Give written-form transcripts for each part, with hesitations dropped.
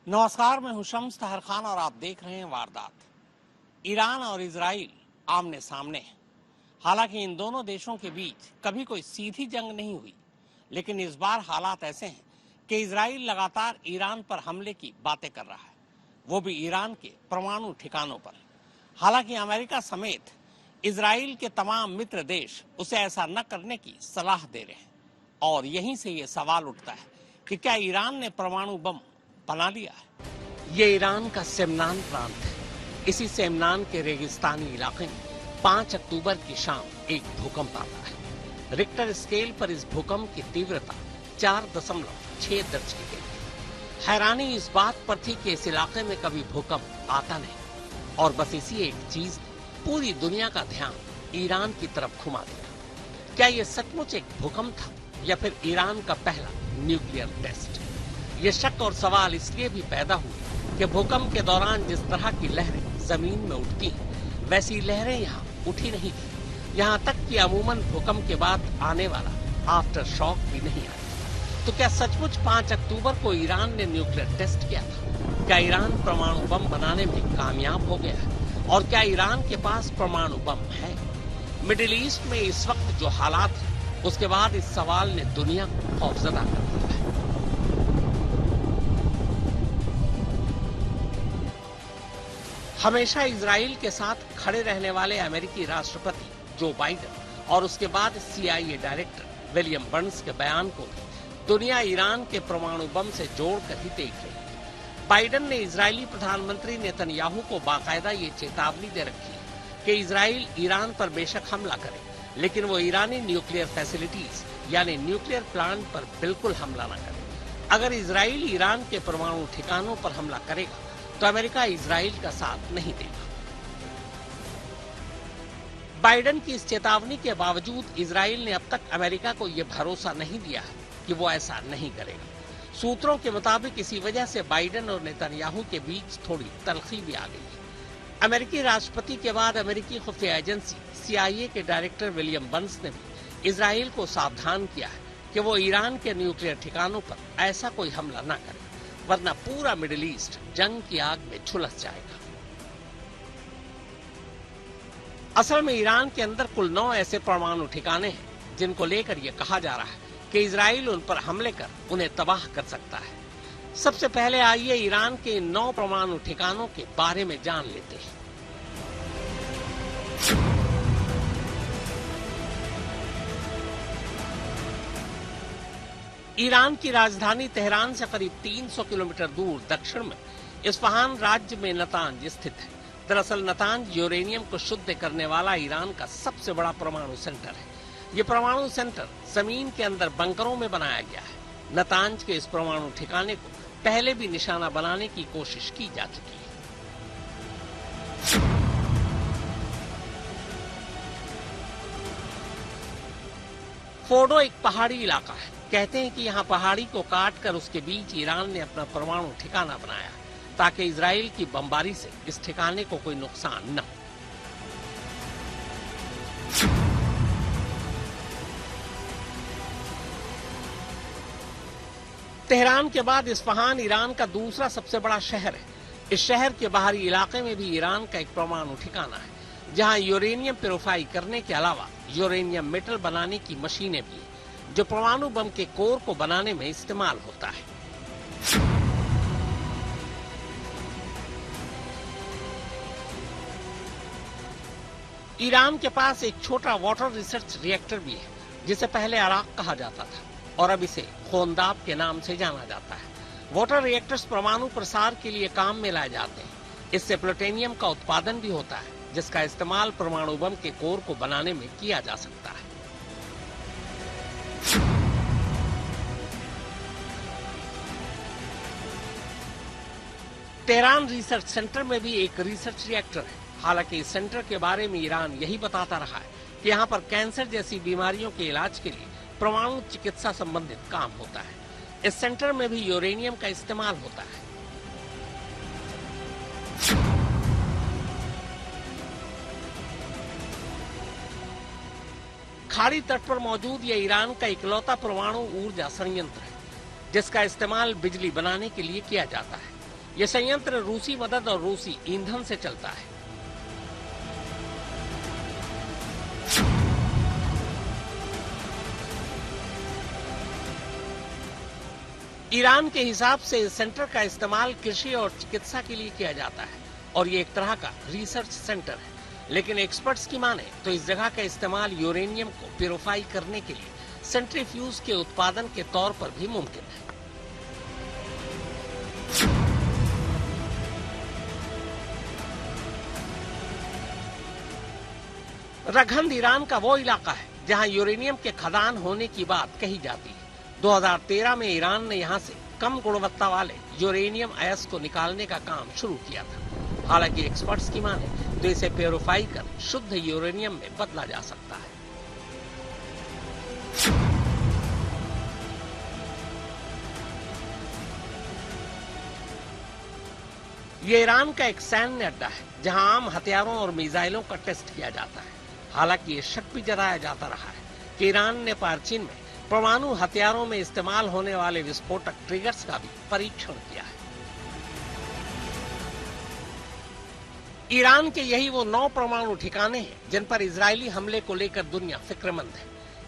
नमस्कार, मैं हूं शम्स तहर खान और आप देख रहे हैं वारदात। ईरान और इजराइल आमने सामने हैं। हालांकि इन दोनों देशों के बीच कभी कोई सीधी जंग नहीं हुई, लेकिन इस बार हालात ऐसे हैं कि इजराइल लगातार ईरान पर हमले की बातें कर रहा है, वो भी ईरान के परमाणु ठिकानों पर। हालांकि अमेरिका समेत इजराइल के तमाम मित्र देश उसे ऐसा न करने की सलाह दे रहे हैं। और यहीं से ये सवाल उठता है कि क्या ईरान ने परमाणु बम बना लिया है। ये ईरान का सेमनान प्रांत है। इसी सेमनान के रेगिस्तानी इलाके में 5 अक्टूबर की शाम एक भूकंप आता है। रिक्टर स्केल पर इस भूकंप की तीव्रता 4.6 दर्ज की गई। हैरानी इस बात पर थी कि इस इलाके में कभी भूकंप आता नहीं, और बस इसी एक चीज ने पूरी दुनिया का ध्यान ईरान की तरफ घुमा दिया। क्या यह सचमुच एक भूकंप था या फिर ईरान का पहला न्यूक्लियर टेस्ट? ये शक और सवाल इसलिए भी पैदा हुए कि भूकंप के दौरान जिस तरह की लहरें जमीन में उठती हैं, वैसी लहरें यहाँ उठी नहीं थी। यहाँ तक कि अमूमन भूकंप के बाद आने वाला आफ्टर शॉक भी नहीं आया। तो क्या सचमुच 5 अक्टूबर को ईरान ने न्यूक्लियर टेस्ट किया था? क्या ईरान परमाणु बम बनाने में कामयाब हो गया है? और क्या ईरान के पास परमाणु बम है? मिडिल ईस्ट में इस वक्त जो हालात हैं, उसके बाद इस सवाल ने दुनिया को खौफजदा कर दिया है। हमेशा इजराइल के साथ खड़े रहने वाले अमेरिकी राष्ट्रपति जो बाइडेन और उसके बाद CIA डायरेक्टर विलियम बर्न्स के बयान को दुनिया ईरान के परमाणु बम से जोड़कर ही देख रही है। बाइडेन ने इजरायली प्रधानमंत्री नेतन्याहू को बाकायदा ये चेतावनी दे रखी है कि इजराइल ईरान पर बेशक हमला करे, लेकिन वो ईरानी न्यूक्लियर फैसिलिटीज यानी न्यूक्लियर प्लांट पर बिल्कुल हमला न करे। अगर इजराइल ईरान के परमाणु ठिकानों पर हमला करेगा तो अमेरिका इजराइल का साथ नहीं देगा। बाइडेन की इस चेतावनी के बावजूद इजराइल ने अब तक अमेरिका को यह भरोसा नहीं दिया है कि वो ऐसा नहीं करेगा। सूत्रों के मुताबिक इसी वजह से बाइडेन और नेतन्याहू के बीच थोड़ी तल्खी भी आ गई है। अमेरिकी राष्ट्रपति के बाद अमेरिकी खुफिया एजेंसी CIA के डायरेक्टर विलियम बर्न्स ने भी इजराइल को सावधान किया है कि वो ईरान के न्यूक्लियर ठिकानों पर ऐसा कोई हमला न करे, वरना पूरा मिडिल ईस्ट जंग की आग में झुलस जाएगा। असल में ईरान के अंदर कुल 9 ऐसे परमाणु ठिकाने हैं जिनको लेकर यह कहा जा रहा है कि इजराइल उन पर हमले कर उन्हें तबाह कर सकता है। सबसे पहले आइए ईरान के इन 9 परमाणु ठिकानों के बारे में जान लेते हैं। ईरान की राजधानी तेहरान से करीब 300 किलोमीटर दूर दक्षिण में इस्फहान राज्य में नतांज स्थित है। दरअसल नतांज यूरेनियम को शुद्ध करने वाला ईरान का सबसे बड़ा परमाणु सेंटर है। ये परमाणु सेंटर जमीन के अंदर बंकरों में बनाया गया है। नतांज के इस परमाणु ठिकाने को पहले भी निशाना बनाने की कोशिश की जा चुकी है। फोर्डो एक पहाड़ी इलाका है। कहते हैं कि यहाँ पहाड़ी को काट कर उसके बीच ईरान ने अपना परमाणु ठिकाना बनाया ताकि इजराइल की बमबारी से इस ठिकाने को कोई नुकसान न हो। तेहरान के बाद इस्फहान ईरान का दूसरा सबसे बड़ा शहर है। इस शहर के बाहरी इलाके में भी ईरान का एक परमाणु ठिकाना है, जहां यूरेनियम प्यूरिफाई करने के अलावा यूरेनियम मेटल बनाने की मशीनें भी हैं, जो परमाणु बम के कोर को बनाने में इस्तेमाल होता है। ईरान के पास एक छोटा वाटर रिसर्च रिएक्टर भी है, जिसे पहले अराक कहा जाता था और अब इसे खोंदाब के नाम से जाना जाता है। वाटर रिएक्टर्स परमाणु प्रसार के लिए काम में लाए जाते हैं। इससे प्लूटोनियम का उत्पादन भी होता है, जिसका इस्तेमाल परमाणु बम के कोर को बनाने में किया जा सकता है। तेहरान रिसर्च सेंटर में भी एक रिसर्च रिएक्टर है। हालांकि इस सेंटर के बारे में ईरान यही बताता रहा है कि यहाँ पर कैंसर जैसी बीमारियों के इलाज के लिए परमाणु चिकित्सा संबंधित काम होता है। इस सेंटर में भी यूरेनियम का इस्तेमाल होता है। खाड़ी तट पर मौजूद यह ईरान का इकलौता परमाणु ऊर्जा संयंत्र है, जिसका इस्तेमाल बिजली बनाने के लिए किया जाता है। ये संयंत्र रूसी मदद और रूसी ईंधन से चलता है। ईरान के हिसाब से इस सेंटर का इस्तेमाल कृषि और चिकित्सा के लिए किया जाता है और ये एक तरह का रिसर्च सेंटर है। लेकिन एक्सपर्ट्स की माने तो इस जगह का इस्तेमाल यूरेनियम को प्यूरिफाई करने के लिए सेंट्रीफ्यूज के उत्पादन के तौर पर भी मुमकिन है। रघंद ईरान का वो इलाका है जहां यूरेनियम के खदान होने की बात कही जाती है। 2013 में ईरान ने यहां से कम गुणवत्ता वाले यूरेनियम अयस्क को निकालने का काम शुरू किया था। हालांकि एक्सपर्ट्स की माने तो इसे प्यूरिफाई कर शुद्ध यूरेनियम में बदला जा सकता है। ये ईरान का एक सैन्य अड्डा है जहां आम हथियारों और मिसाइलों का टेस्ट किया जाता है। हालांकि ये शक भी जताया जाता रहा है कि ईरान ने पार्चीन में परमाणु हथियारों में इस्तेमाल होने वाले विस्फोटक ट्रिगर्स का भी परीक्षण किया है। ईरान के यही वो 9 परमाणु ठिकाने हैं जिन पर इजरायली हमले को लेकर दुनिया फिक्रमंद है।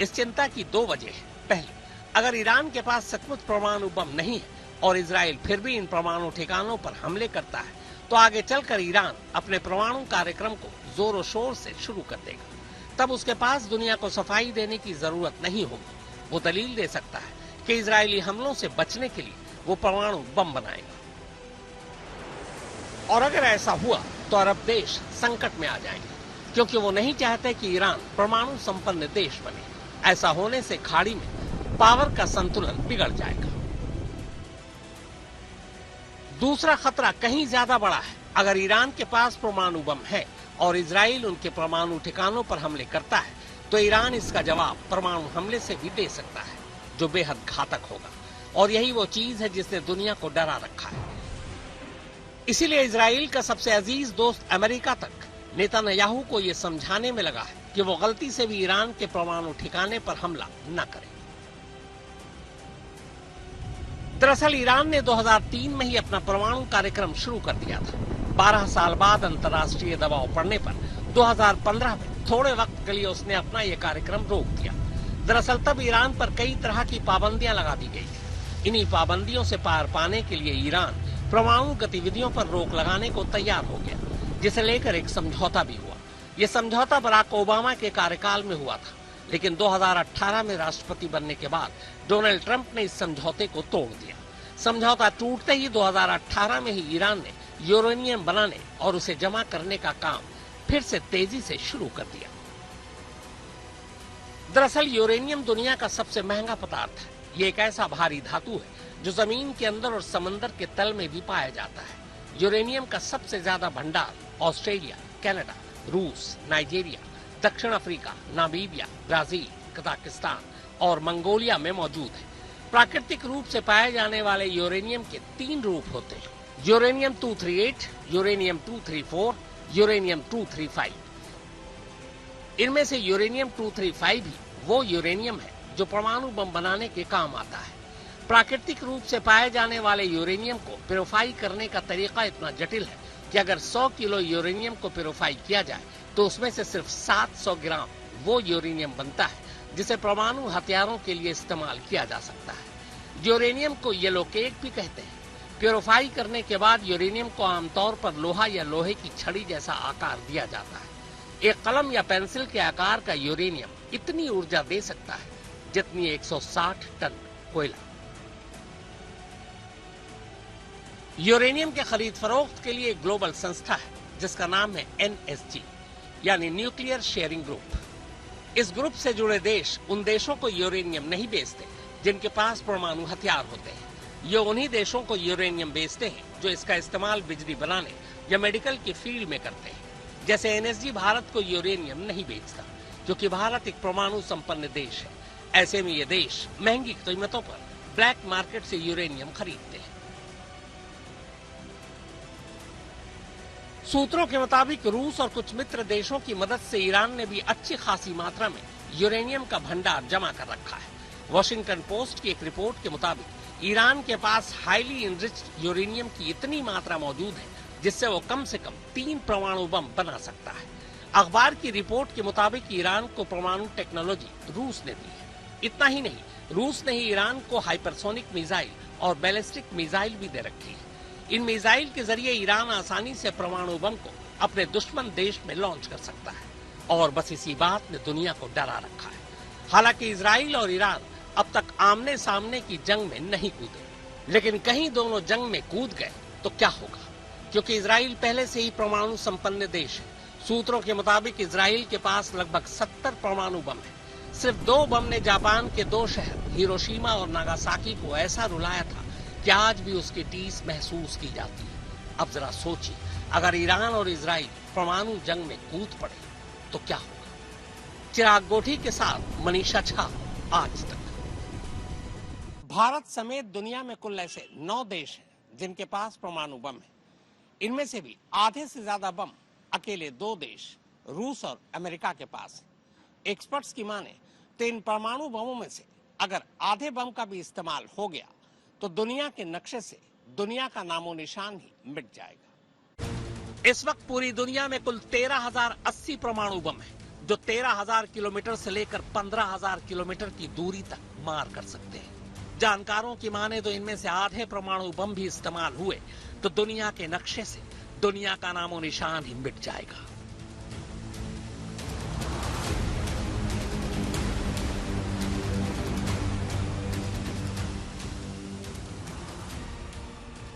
इस चिंता की 2 वजह है। पहली, अगर ईरान के पास सचमुच परमाणु बम नहीं है और इजराइल फिर भी इन परमाणु ठिकानों पर हमले करता है तो आगे चलकर ईरान अपने परमाणु कार्यक्रम को जोरों शोर से शुरू कर देगा। तब उसके पास दुनिया को सफाई देने की जरूरत नहीं होगी। वो दलील दे सकता है कि इजरायली हमलों से बचने के लिए वो परमाणु बम बनाएगा। और अगर ऐसा हुआ तो अरब देश संकट में आ जाएंगे, क्योंकि वो नहीं चाहते कि ईरान परमाणु संपन्न देश बने। ऐसा होने से खाड़ी में पावर का संतुलन बिगड़ जाएगा। दूसरा खतरा कहीं ज्यादा बड़ा है। अगर ईरान के पास परमाणु बम है और इजराइल उनके परमाणु ठिकानों पर हमले करता है तो ईरान इसका जवाब परमाणु हमले से भी दे सकता है, जो बेहद घातक होगा। और यही वो चीज है जिसने दुनिया को डरा रखा है। इसीलिए इजराइल का सबसे अजीज दोस्त अमेरिका तक नेतन्याहू को यह समझाने में लगा है कि वो गलती से भी ईरान के परमाणु ठिकाने पर हमला न करे। दरअसल ईरान ने 2003 में ही अपना परमाणु कार्यक्रम शुरू कर दिया था। 12 साल बाद अंतर्राष्ट्रीय दबाव पड़ने पर 2015 में थोड़े वक्त के लिए उसने अपना यह कार्यक्रम रोक दिया। दरअसल तब ईरान पर कई तरह की पाबंदियां लगा दी गई थी। इन्हीं पाबंदियों से पार पाने के लिए ईरान परमाणु गतिविधियों पर रोक लगाने को तैयार हो गया, जिसे लेकर एक समझौता भी हुआ। यह समझौता बराक ओबामा के कार्यकाल में हुआ था, लेकिन 2018 में राष्ट्रपति बनने के बाद डोनाल्ड ट्रंप ने इस समझौते को तोड़ दिया। समझौता टूटते ही 2018 में ही ईरान ने यूरेनियम बनाने और उसे जमा करने का काम फिर से तेजी से शुरू कर दिया। दरअसल यूरेनियम दुनिया का सबसे महंगा पदार्थ है। ये एक ऐसा भारी धातु है जो जमीन के अंदर और समंदर के तल में भी पाया जाता है। यूरेनियम का सबसे ज्यादा भंडार ऑस्ट्रेलिया, कनाडा, रूस, नाइजीरिया, दक्षिण अफ्रीका, नामीबिया, ब्राजील, कजाकिस्तान और मंगोलिया में मौजूद है। प्राकृतिक रूप से पाए जाने वाले यूरेनियम के 3 रूप होते हैं: यूरेनियम 238, यूरेनियम 234, यूरेनियम 235। इनमें से यूरेनियम 235 ही वो यूरेनियम है जो परमाणु बम बनाने के काम आता है। प्राकृतिक रूप से पाए जाने वाले यूरेनियम को प्यूरिफाई करने का तरीका इतना जटिल है कि अगर 100 किलो यूरेनियम को प्यूरिफाई किया जाए तो उसमें से सिर्फ 700 ग्राम वो यूरेनियम बनता है जिसे परमाणु हथियारों के लिए इस्तेमाल किया जा सकता है। यूरेनियम को येलो केक भी कहते हैं। प्यूरिफाई करने के बाद यूरेनियम को आमतौर पर लोहा या लोहे की छड़ी जैसा आकार दिया जाता है। एक कलम या पेंसिल के आकार का यूरेनियम इतनी ऊर्जा दे सकता है जितनी 160 टन कोयला। यूरेनियम के खरीद फरोख्त के लिए एक ग्लोबल संस्था है जिसका नाम है NSG, यानी न्यूक्लियर शेयरिंग ग्रुप। इस ग्रुप से जुड़े देश उन देशों को यूरेनियम नहीं बेचते जिनके पास परमाणु हथियार होते हैं। ये उन्हीं देशों को यूरेनियम बेचते हैं जो इसका इस्तेमाल बिजली बनाने या मेडिकल की फील्ड में करते हैं। जैसे NSG भारत को यूरेनियम नहीं बेचता क्योंकि भारत एक परमाणु संपन्न देश है। ऐसे में ये देश महंगी कीमतों पर ब्लैक मार्केट से यूरेनियम खरीदते हैं। सूत्रों के मुताबिक रूस और कुछ मित्र देशों की मदद से ईरान ने भी अच्छी खासी मात्रा में यूरेनियम का भंडार जमा कर रखा है। वॉशिंगटन पोस्ट की एक रिपोर्ट के मुताबिक ईरान के पास हाईली इनरिच्ड यूरेनियम की इतनी मात्रा मौजूद है जिससे वो कम से कम 3 परमाणु बम बना सकता है। अखबार की रिपोर्ट के मुताबिक ईरान को परमाणु टेक्नोलॉजी रूस ने दी है। इतना ही नहीं, रूस ने ही ईरान को हाइपरसोनिक मिसाइल और बैलिस्टिक मिसाइल भी दे रखी है। इन मिसाइल के जरिए ईरान आसानी से परमाणु बम को अपने दुश्मन देश में लॉन्च कर सकता है और बस इसी बात ने दुनिया को डरा रखा है। हालांकि इजराइल और ईरान अब तक आमने सामने की जंग में नहीं कूदे, लेकिन कहीं दोनों जंग में कूद गए तो क्या होगा, क्योंकि इजराइल पहले से ही परमाणु संपन्न देश है। सूत्रों के मुताबिक इजराइल के पास लगभग 70 परमाणु बम है। सिर्फ 2 बम ने जापान के 2 शहर हिरोशिमा और नागासाकी को ऐसा रुलाया था कि आज भी उसकी टीस महसूस की जाती है। अब जरा सोचिए, अगर ईरान और इजराइल परमाणु जंग में कूद पड़े तो क्या होगा। चिराग गोठी के साथ मनीषा झा, आज तक। भारत समेत दुनिया में कुल ऐसे 9 देश हैं जिनके पास परमाणु बम है। इनमें से भी आधे से ज्यादा बम अकेले 2 देश रूस और अमेरिका के पास है। एक्सपर्ट्स की माने तो इन परमाणु बमों में से अगर आधे बम का भी इस्तेमाल हो गया तो दुनिया के नक्शे से दुनिया का नामो निशान ही मिट जाएगा। इस वक्त पूरी दुनिया में कुल 13,080 परमाणु बम है, जो 13,000 किलोमीटर से लेकर 15,000 किलोमीटर की दूरी तक मार कर सकते हैं। जानकारों की माने तो इनमें से आधे परमाणु बम भी इस्तेमाल हुए तो दुनिया के नक्शे से दुनिया का नामो निशान ही मिट जाएगा।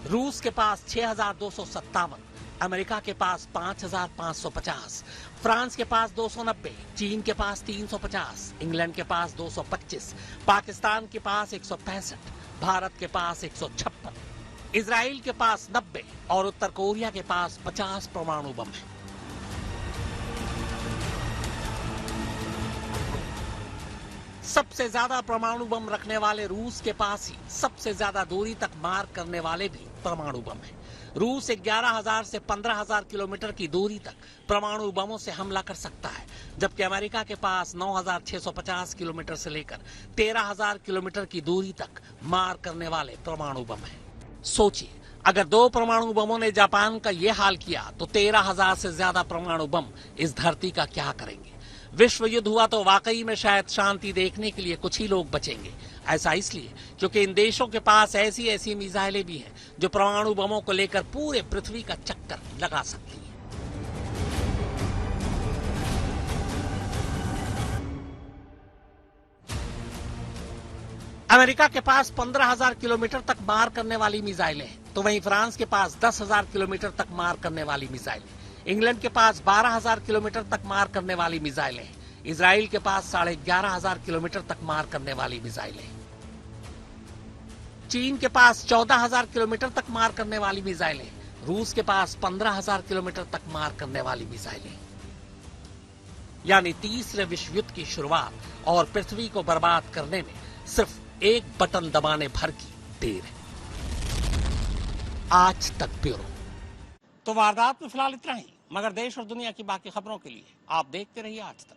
रूस के पास 6,257, अमेरिका के पास 5,550, फ्रांस के पास 290, चीन के पास 350, इंग्लैंड के पास 225, पाकिस्तान के पास 165, भारत के पास 156, इजराइल के पास 90 और उत्तर कोरिया के पास 50 परमाणु बम है। सबसे ज्यादा परमाणु बम रखने वाले रूस के पास ही सबसे ज्यादा दूरी तक मार करने वाले भी परमाणु बम है। रूस 11,000 से 15,000 किलोमीटर की दूरी तक परमाणु बमों से हमला कर सकता है, जबकि अमेरिका के पास 9,650 किलोमीटर से लेकर 13,000 किलोमीटर की दूरी तक मार करने वाले परमाणु बम है। सोचिए, अगर 2 परमाणु बमों ने जापान का यह हाल किया तो 13,000 से ज्यादा परमाणु बम इस धरती का क्या करेंगे। विश्व युद्ध हुआ तो वाकई में शायद शांति देखने के लिए कुछ ही लोग बचेंगे। ऐसा इसलिए क्योंकि इन देशों के पास ऐसी ऐसी मिसाइलें भी हैं जो परमाणु बमों को लेकर पूरे पृथ्वी का चक्कर लगा सकती हैं। अमेरिका के पास 15,000 किलोमीटर तक मार करने वाली मिसाइलें हैं, तो वहीं फ्रांस के पास 10,000 किलोमीटर तक मार करने वाली मिसाइलें, इंग्लैंड के पास 12,000 किलोमीटर तक मार करने वाली मिसाइलें हैं, इजराइल के पास 11,500 किलोमीटर तक मार करने वाली मिसाइलें, चीन के पास 14,000 किलोमीटर तक मार करने वाली मिसाइलें, रूस के पास 15,000 किलोमीटर तक मार करने वाली मिसाइलें। यानी तीसरे विश्व युद्ध की शुरुआत और पृथ्वी को बर्बाद करने में सिर्फ एक बटन दबाने भर की देर है। आज तक ब्यूरो। तो वारदात में फिलहाल इतना ही, मगर देश और दुनिया की बाकी खबरों के लिए आप देखते रहिए आज तक।